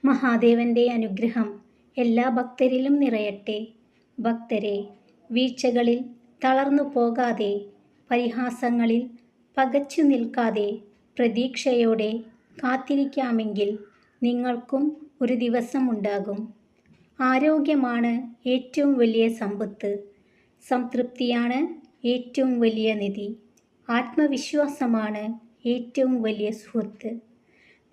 മഹാദേവന്റെ അനുഗ്രഹം എല്ലാ ഭക്തരിലും നിറയട്ടെ. ഭക്തരെ, വീഴ്ചകളിൽ തളർന്നു പോകാതെ, പരിഹാസങ്ങളിൽ പകച്ചു നിൽക്കാതെ പ്രതീക്ഷയോടെ കാത്തിരിക്കാമെങ്കിൽ നിങ്ങൾക്കും ഒരു ദിവസമുണ്ടാകും. ആരോഗ്യമാണ് ഏറ്റവും വലിയ സമ്പത്ത്. സംതൃപ്തിയാണ് ഏറ്റവും വലിയ നിധി. ആത്മവിശ്വാസമാണ് ഏറ്റവും വലിയ സുഹൃത്ത്.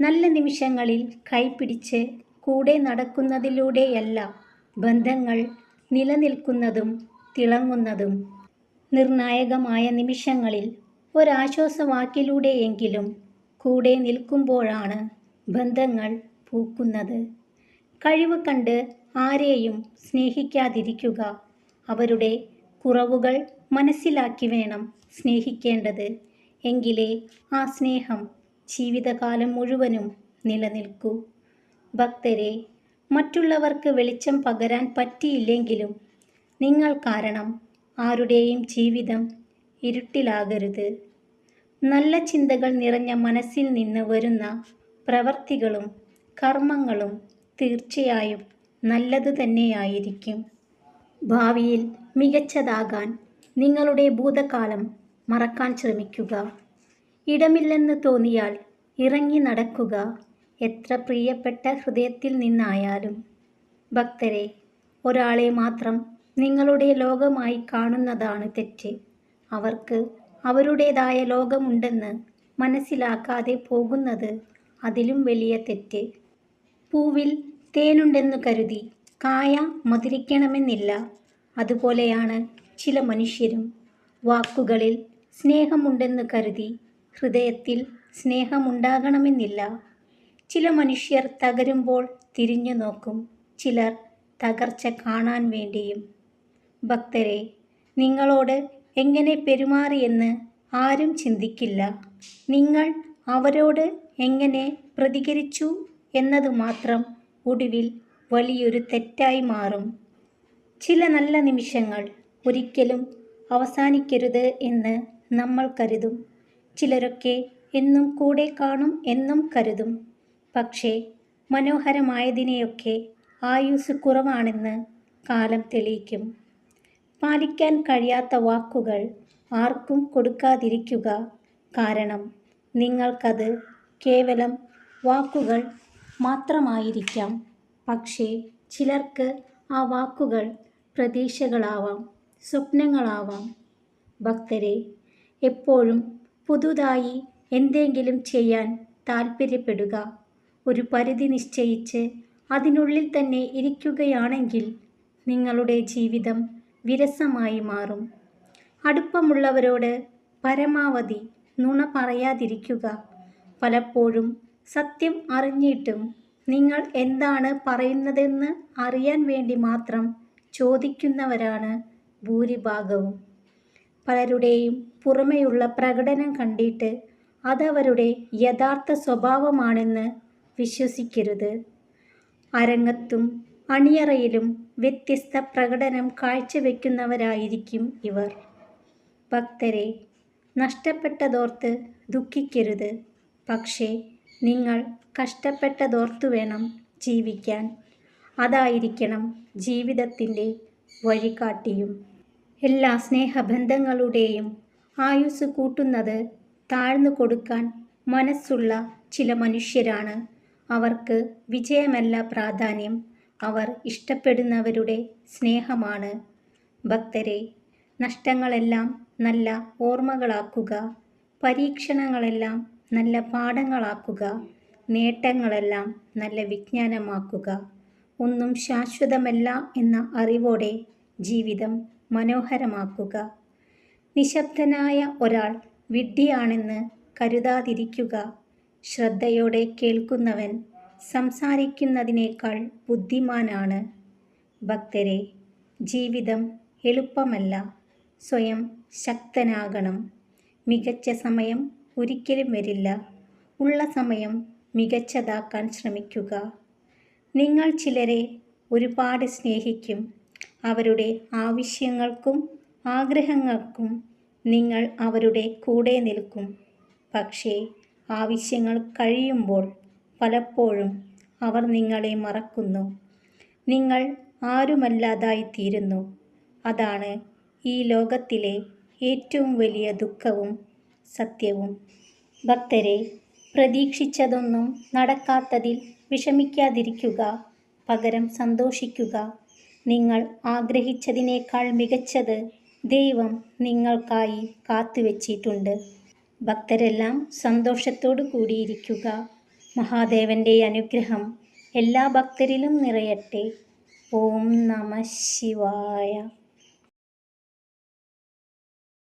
നല്ല നിമിഷങ്ങളിൽ കൈപിടിച്ച് കൂടെ നടക്കുന്നതിലൂടെയല്ല ബന്ധങ്ങൾ നിലനിൽക്കുന്നതും തിളങ്ങുന്നതും. നിർണായകമായ നിമിഷങ്ങളിൽ ഒരാശ്വാസവാക്കിലൂടെയെങ്കിലും കൂടെ നിൽക്കുമ്പോഴാണ് ബന്ധങ്ങൾ പൂക്കുന്നത്. കഴിവ് കണ്ട് ആരെയും സ്നേഹിക്കാതിരിക്കുക. അവരുടെ കുറവുകൾ മനസ്സിലാക്കി വേണം സ്നേഹിക്കേണ്ടത്. എങ്കിലേ ആ സ്നേഹം ജീവിതകാലം മുഴുവനും നിലനിൽക്കൂ. ഭക്തരെ, മറ്റുള്ളവർക്ക് വെളിച്ചം പകരാൻ പറ്റിയില്ലെങ്കിലും നിങ്ങൾ കാരണം ആരുടെയും ജീവിതം ഇരുട്ടിലാകരുത്. നല്ല ചിന്തകൾ നിറഞ്ഞ മനസ്സിൽ നിന്ന് വരുന്ന പ്രവർത്തികളും കർമ്മങ്ങളും തീർച്ചയായും നല്ലത് തന്നെയായിരിക്കും. ഭാവിയിൽ മികച്ചതാകാൻ നിങ്ങളുടെ ഭൂതകാലം മറക്കാൻ ശ്രമിക്കുക. ഇടമില്ലെന്ന് തോന്നിയാൽ ഇറങ്ങി നടക്കുക, എത്ര പ്രിയപ്പെട്ട ഹൃദയത്തിൽ നിന്നായാലും. ഭക്തരെ, ഒരാളെ മാത്രം നിങ്ങളുടെ ലോകമായി കാണുന്നതാണ് തെറ്റ്. അവർക്ക് അവരുടേതായ ലോകമുണ്ടെന്ന് മനസ്സിലാക്കാതെ പോകുന്നത് അതിലും വലിയ തെറ്റ്. പൂവിൽ തേനുണ്ടെന്നു കരുതി കായ മധുരിക്കണമെന്നില്ല. അതുപോലെയാണ് ചില മനുഷ്യരും. വാക്കുകളിൽ സ്നേഹമുണ്ടെന്ന് കരുതി ഹൃദയത്തിൽ സ്നേഹമുണ്ടാകണമെന്നില്ല. ചില മനുഷ്യർ തകരുമ്പോൾ തിരിഞ്ഞു നോക്കും, ചിലർ തകർച്ച കാണാൻ വേണ്ടിയും. ഭക്തരെ, നിങ്ങളോട് എങ്ങനെ പെരുമാറിയെന്ന് ആരും ചിന്തിക്കില്ല. നിങ്ങൾ അവരോട് എങ്ങനെ പ്രതികരിച്ചു എന്നത് മാത്രം ഒടുവിൽ വലിയൊരു തെറ്റായി മാറും. ചില നല്ല നിമിഷങ്ങൾ ഒരിക്കലും അവസാനിക്കരുത് എന്ന് നമ്മൾ കരുതും. ചിലരൊക്കെ എന്നും കൂടെ കാണും എന്നും കരുതും. പക്ഷേ മനോഹരമായതിനെയൊക്കെ ആയുസ് കുറവാണെന്ന് കാലം തെളിയിക്കും. പാലിക്കാൻ കഴിയാത്ത വാക്കുകൾ ആർക്കും കൊടുക്കാതിരിക്കുക. കാരണം നിങ്ങൾക്കത് കേവലം വാക്കുകൾ മാത്രമായിരിക്കാം. പക്ഷേ ചിലർക്ക് ആ വാക്കുകൾ പ്രതീക്ഷകളാവാം, സ്വപ്നങ്ങളാവാം. ഭക്തരെ, എപ്പോഴും പുതുതായി എന്തെങ്കിലും ചെയ്യാൻ താൽപ്പര്യപ്പെടുക. ഒരു പരിധി നിശ്ചയിച്ച് അതിനുള്ളിൽ തന്നെ ഇരിക്കുകയാണെങ്കിൽ നിങ്ങളുടെ ജീവിതം വിരസമായി മാറും. അടുപ്പമുള്ളവരോട് പരമാവധി നുണ പറയാതിരിക്കുക. പലപ്പോഴും സത്യം അറിഞ്ഞിട്ടും നിങ്ങൾ എന്താണ് പറയുന്നതെന്ന് അറിയാൻ വേണ്ടി മാത്രം ചോദിക്കുന്നവരാണ് ഭൂരിഭാഗവും. പലരുടെയും പുറമെയുള്ള പ്രകടനം കണ്ടിട്ട് അതവരുടെ യഥാർത്ഥ സ്വഭാവമാണെന്ന് വിശ്വസിക്കരുത്. അരങ്ങത്തും അണിയറയിലും വ്യത്യസ്ത പ്രകടനം കാഴ്ചവെക്കുന്നവരായിരിക്കും ഇവർ. ഭക്തരെ, നഷ്ടപ്പെട്ടതോർത്ത് ദുഃഖിക്കരുത്. പക്ഷേ നിങ്ങൾ കഷ്ടപ്പെട്ടതോർത്തു വേണം ജീവിക്കാൻ. അതായിരിക്കണം ജീവിതത്തിൻ്റെ വഴികാട്ടിയും. എല്ലാ സ്നേഹബന്ധങ്ങളുടെയും ആയുസ് കൂട്ടുന്നത് താഴ്ന്നു കൊടുക്കാൻ മനസ്സുള്ള ചില മനുഷ്യരാണ്. അവർക്ക് വിജയമല്ല പ്രാധാന്യം, അവർ ഇഷ്ടപ്പെടുന്നവരുടെ സ്നേഹമാണ്. ഭക്തരെ, നഷ്ടങ്ങളെല്ലാം നല്ല ഓർമ്മകളാക്കുക. പരീക്ഷണങ്ങളെല്ലാം നല്ല പാഠങ്ങളാക്കുക. നേട്ടങ്ങളെല്ലാം നല്ല വിജ്ഞാനമാക്കുക. ഒന്നും ശാശ്വതമല്ല എന്ന അറിവോടെ ജീവിതം മനോഹരമാക്കുക. നിശബ്ദനായ ഒരാൾ വിഡ്ഢിയാണെന്ന് കരുതാതിരിക്കുക. ശ്രദ്ധയോടെ കേൾക്കുന്നവൻ സംസാരിക്കുന്നതിനേക്കാൾ ബുദ്ധിമാനാണ്. ഭക്തരെ, ജീവിതം എളുപ്പമല്ല. സ്വയം ശക്തനാകണം. മികച്ച സമയം ഒരിക്കലും വരില്ല. ഉള്ള സമയം മികച്ചതാക്കാൻ ശ്രമിക്കുക. നിങ്ങൾ ചിലരെ ഒരുപാട് സ്നേഹിക്കും. അവരുടെ ആവശ്യങ്ങൾക്കും ആഗ്രഹങ്ങൾക്കും നിങ്ങൾ അവരുടെ കൂടെ നിൽക്കും. പക്ഷേ ആവശ്യങ്ങൾ കഴിയുമ്പോൾ പലപ്പോഴും അവർ നിങ്ങളെ മറക്കുന്നു. നിങ്ങൾ ആരുമല്ലാതായിത്തീരുന്നു. അതാണ് ഈ ലോകത്തിലെ ഏറ്റവും വലിയ ദുഃഖവും സത്യവും. ഭക്തരെ, പ്രതീക്ഷിച്ചതൊന്നും നടക്കാത്തതിൽ വിഷമിക്കാതിരിക്കുക. പകരം സന്തോഷിക്കുക. നിങ്ങൾ ആഗ്രഹിച്ചതിനേക്കാൾ മികച്ചത് ദൈവം നിങ്ങൾക്കായി കാത്തുവച്ചിട്ടുണ്ട്. ഭക്തരെല്ലാം സന്തോഷത്തോടു കൂടിയിരിക്കുക. മഹാദേവന്റെ അനുഗ്രഹം എല്ലാ ഭക്തരിലും നിറയട്ടെ. ഓം നമഃ ശിവായ.